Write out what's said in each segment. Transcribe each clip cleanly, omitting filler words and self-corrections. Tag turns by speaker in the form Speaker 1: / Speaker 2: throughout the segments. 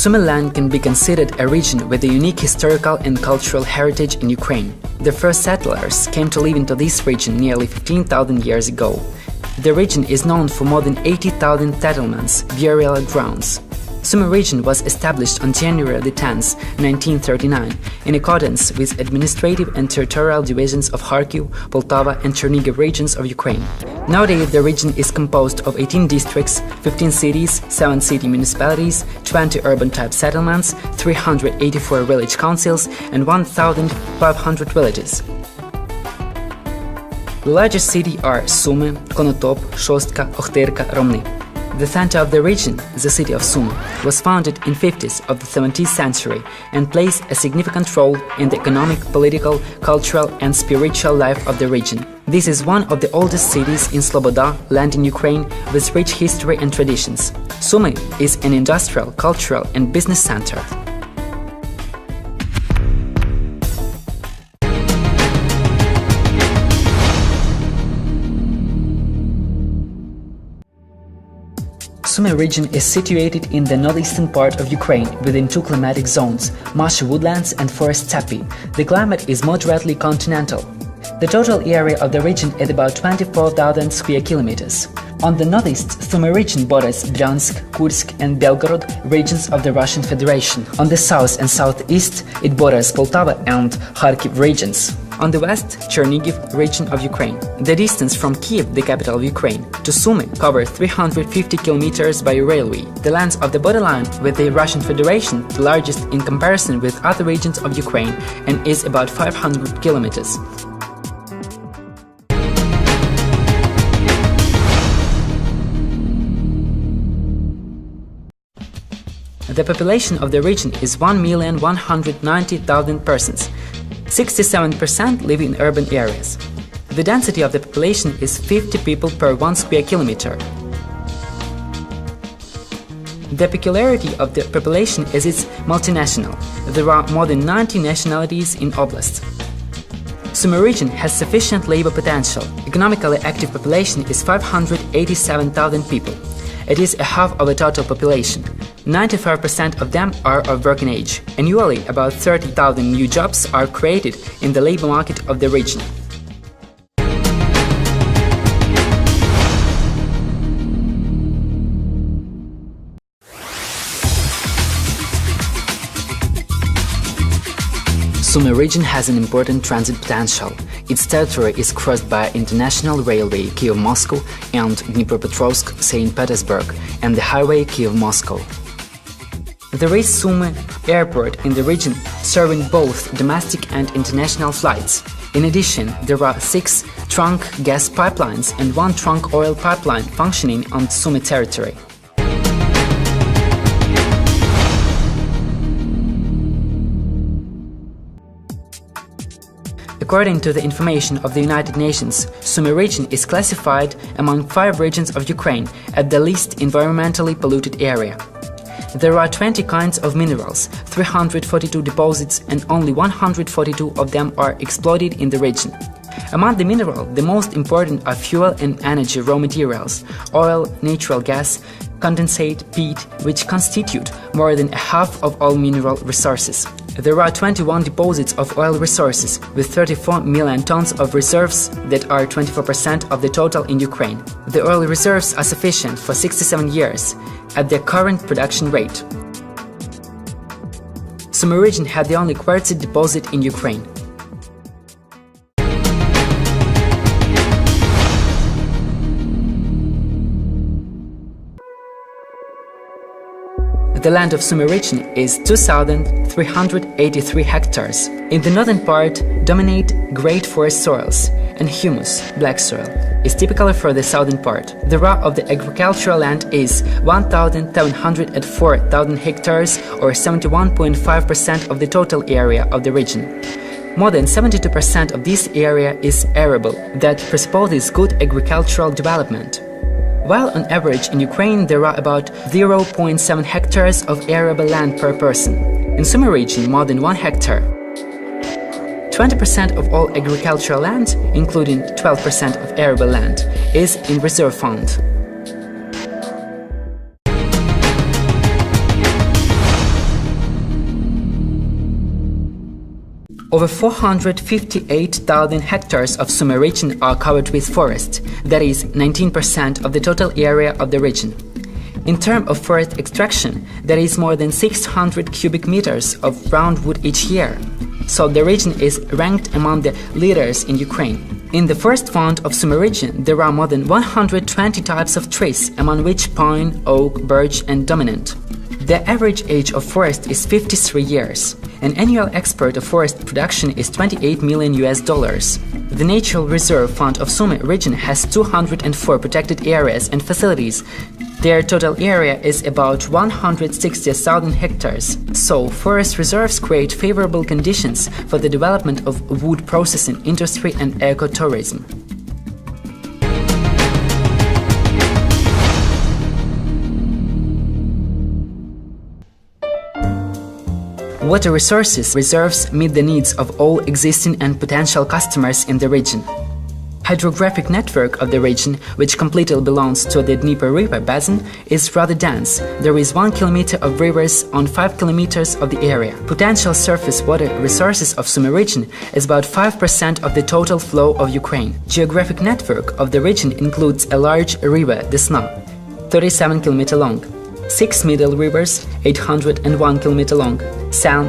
Speaker 1: Sumy land can be considered a region with a unique historical and cultural heritage in Ukraine. The first settlers came to live into this region nearly 15,000 years ago. The region is known for more than 80,000 settlements, burial grounds. Sumy region was established on January 10, 1939, in accordance with administrative and territorial divisions of Kharkiv, Poltava and Chernihiv regions of Ukraine. Nowadays, the region is composed of 18 districts, 15 cities, 7 city municipalities, 20 urban-type settlements, 384 village councils, and 1,500 villages. The largest cities are Sumy, Konotop, Shostka, Ochtyrka, Romny. The center of the region, the city of Sumy, was founded in 50s of the 17th century and plays a significant role in the economic, political, cultural and spiritual life of the region. This is one of the oldest cities in Sloboda, land in Ukraine, with rich history and traditions. Sumy is an industrial, cultural and business center. Sumy region is situated in the northeastern part of Ukraine within two climatic zones, marshy woodlands and forest steppe. The climate is moderately continental. The total area of the region is about 24,000 square kilometers. On the northeast, Sumy region borders Bryansk, Kursk and Belgorod regions of the Russian Federation. On the south and southeast, it borders Poltava and Kharkiv regions. On the west, Chernihiv region of Ukraine. The distance from Kiev, the capital of Ukraine, to Sumy covers 350 kilometers by railway. The length of the borderline with the Russian Federation, the largest in comparison with other regions of Ukraine, and is about 500 kilometers. The population of the region is 1,190,000 persons. 67% live in urban areas. The density of the population is 50 people per 1 square kilometer. The peculiarity of the population is its multinational. There are more than 90 nationalities in Oblast. Sumy region has sufficient labor potential. Economically active population is 587,000 people. It is a half of the total population. 95% of them are of working age. Annually, about 30,000 new jobs are created in the labor market of the region. Sumy region has an important transit potential. Its territory is crossed by international railway Kyiv-Moscow and Dnipropetrovsk-St. Petersburg and the highway Kyiv-Moscow. There is Sumy Airport in the region, serving both domestic and international flights. In addition, there are 6 trunk gas pipelines and 1 trunk oil pipeline functioning on Sumy territory. According to the information of the United Nations, Sumy region is classified among 5 regions of Ukraine at the least environmentally polluted area. There are 20 kinds of minerals, 342 deposits, and only 142 of them are exploited in the region. Among the minerals, the most important are fuel and energy raw materials, oil, natural gas, condensate, peat, which constitute more than a half of all mineral resources. There are 21 deposits of oil resources, with 34 million tons of reserves that are 24% of the total in Ukraine. The oil reserves are sufficient for 67 years at their current production rate. Sumy region had the only quartzite deposit in Ukraine. The land of Sumy region is 2,383 hectares. In the northern part dominate great forest soils, and humus, black soil, is typical for the southern part. The raw of the agricultural land is 1,704,000 hectares, or 71.5% of the total area of the region. More than 72% of this area is arable, that presupposes good agricultural development. While on average in Ukraine there are about 0.7 hectares of arable land per person. In Sumy region, more than 1 hectare. 20% of all agricultural land, including 12% of arable land, is in reserve fund. Over 458,000 hectares of Sumy region are covered with forest, that is 19% of the total area of the region. In terms of forest extraction, there is more than 600 cubic meters of brown wood each year, so the region is ranked among the leaders in Ukraine. In the forest fund of Sumy region, there are more than 120 types of trees, among which pine, oak, birch and dominant. The average age of forest is 53 years. An annual export of forest production is $28 million. The Natural Reserve Fund of Sumy region has 204 protected areas and facilities. Their total area is about 160,000 hectares. So, forest reserves create favorable conditions for the development of wood processing industry and ecotourism. Water resources reserves meet the needs of all existing and potential customers in the region. Hydrographic network of the region, which completely belongs to the Dnieper River basin, is rather dense. There is 1 kilometer of rivers on 5 kilometers of the area. Potential surface water resources of Sumy region is about 5% of the total flow of Ukraine. Geographic network of the region includes a large river, the Desna, 37 km long, 6 middle rivers, 801 km long, San,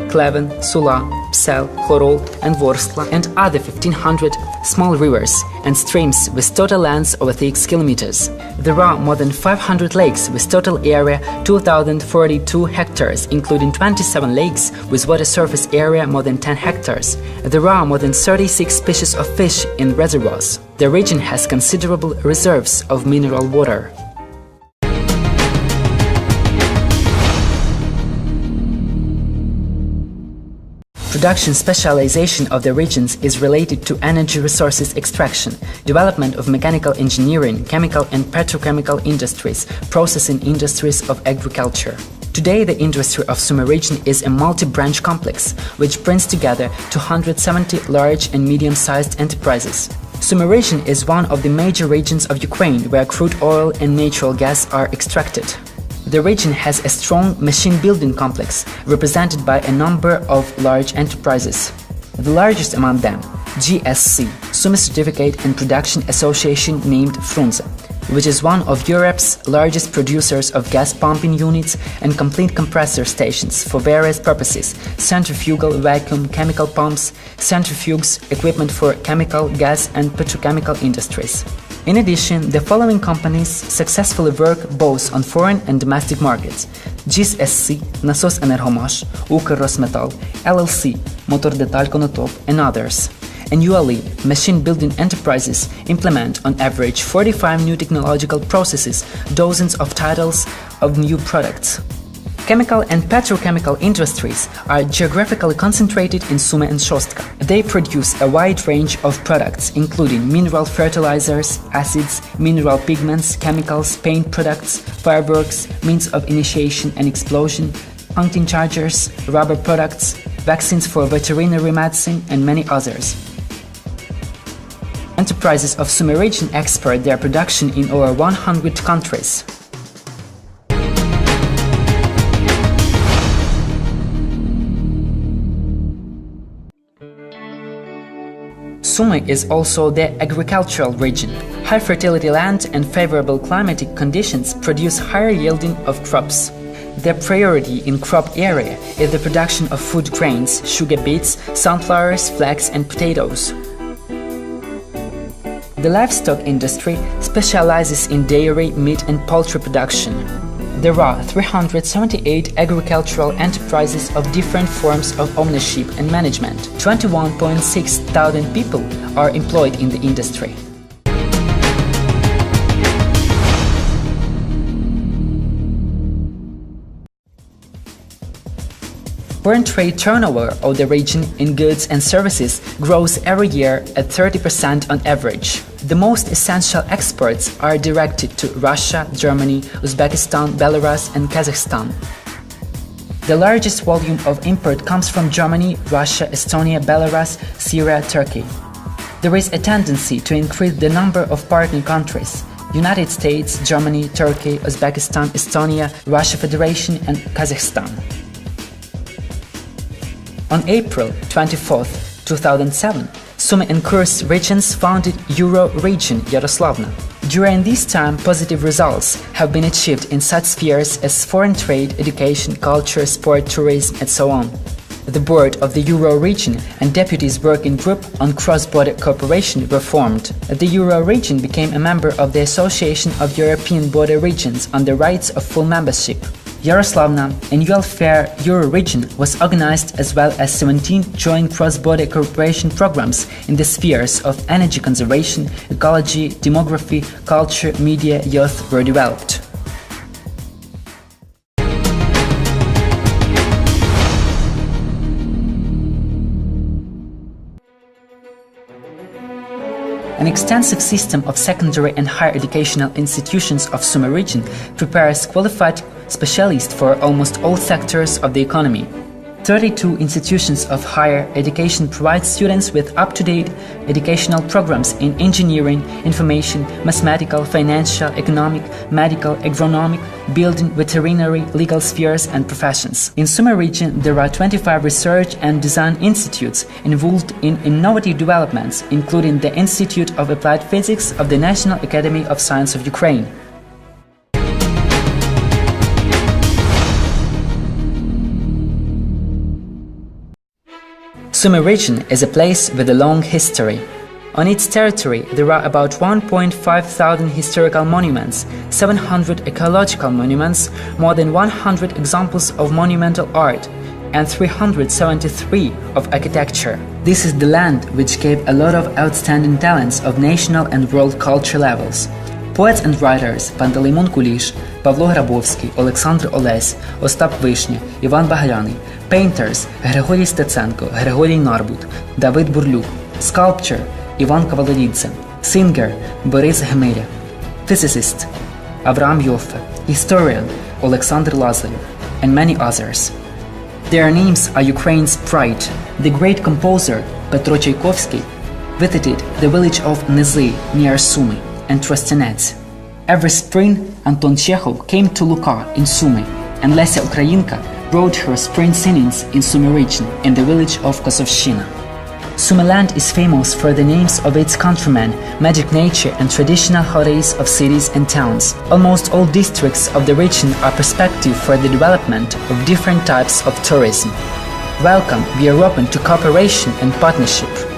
Speaker 1: Kleven, Sula, Psel, Khorol and Vorskla, and other 1500 small rivers and streams with total length over 6 kilometers. There are more than 500 lakes with total area 2,042 hectares, including 27 lakes with water surface area more than 10 hectares. There are more than 36 species of fish in reservoirs. The region has considerable reserves of mineral water. Production specialization of the regions is related to energy resources extraction, development of mechanical engineering, chemical and petrochemical industries, processing industries of agriculture. Today, the industry of Sumy region is a multi-branch complex, which brings together 270 large and medium-sized enterprises. Sumy region is one of the major regions of Ukraine where crude oil and natural gas are extracted. The region has a strong machine-building complex, represented by a number of large enterprises. The largest among them, GSC, Sumy Certificate and Production Association named Frunze, which is one of Europe's largest producers of gas pumping units and complete compressor stations for various purposes: centrifugal, vacuum, chemical pumps, centrifuges, equipment for chemical, gas and petrochemical industries. In addition, the following companies successfully work both on foreign and domestic markets: GSC, Nasos Energomash, Ukrrosmetal, LLC, Motor Detal Konotop, and others. Annually, machine-building enterprises implement on average 45 new technological processes, dozens of titles of new products. Chemical and petrochemical industries are geographically concentrated in Sumy and Shostka. They produce a wide range of products, including mineral fertilizers, acids, mineral pigments, chemicals, paint products, fireworks, means of initiation and explosion, hunting chargers, rubber products, vaccines for veterinary medicine, and many others. Enterprises of Sumy region export their production in over 100 countries. Sumy is also the agricultural region. High fertility land and favorable climatic conditions produce higher yielding of crops. The priority in crop area is the production of food grains, sugar beets, sunflowers, flax and potatoes. The livestock industry specializes in dairy, meat and poultry production. There are 378 agricultural enterprises of different forms of ownership and management. 21.6 thousand people are employed in the industry. Foreign trade turnover of the region in goods and services grows every year at 30% on average. The most essential exports are directed to Russia, Germany, Uzbekistan, Belarus and Kazakhstan. The largest volume of import comes from Germany, Russia, Estonia, Belarus, Syria, Turkey. There is a tendency to increase the number of partner countries: United States, Germany, Turkey, Uzbekistan, Estonia, Russia Federation and Kazakhstan. On April 24, 2007, Sumy and Kurs regions founded Euro region Yaroslavna. During this time, positive results have been achieved in such spheres as foreign trade, education, culture, sport, tourism, and so on. The board of the Euro region and deputies working group on cross-border cooperation were formed. The Euro region became a member of the Association of European Border Regions on the rights of full membership. Yaroslavna Annual Fair Euro region was organized as well as 17 joint cross-border cooperation programs in the spheres of energy conservation, ecology, demography, culture, media, youth were developed. An extensive system of secondary and higher educational institutions of Sumy region prepares qualified specialists for almost all sectors of the economy. 32 institutions of higher education provide students with up-to-date educational programs in engineering, information, mathematical, financial, economic, medical, agronomic, building, veterinary, legal spheres and professions. In Sumy region, there are 25 research and design institutes involved in innovative developments, including the Institute of Applied Physics of the National Academy of Science of Ukraine. Sumy region is a place with a long history. On its territory, there are about 1.5 thousand historical monuments, 700 ecological monuments, more than 100 examples of monumental art, and 373 of architecture. This is the land which gave a lot of outstanding talents of national and world culture levels. Poets and writers Пантелеймон Куліш, Павло Грабовський, Олександр Олесь, Остап Вишня, Іван Багряний. Painters Григорій Стеценко, Григорій Нарбут, Давид Бурлюк. Sculptor Іван Кавалерідзе. Singer Борис Гемиря. Physicist Авраам Йоффе. Historian Олександр Лазарєв. And many others. Their names are Ukraine's pride. The great composer Petro Tchaikovsky visited the village of Nizy near Sumy and Trostenets. Every spring, Anton Chekhov came to Luka in Sumy, and Lesia Ukrainka wrote her spring singings in Sumy region in the village of Kosovshchina. Sumy land is famous for the names of its countrymen, magic nature and traditional holidays of cities and towns. Almost all districts of the region are prospective for the development of different types of tourism. Welcome, we are open to cooperation and partnership.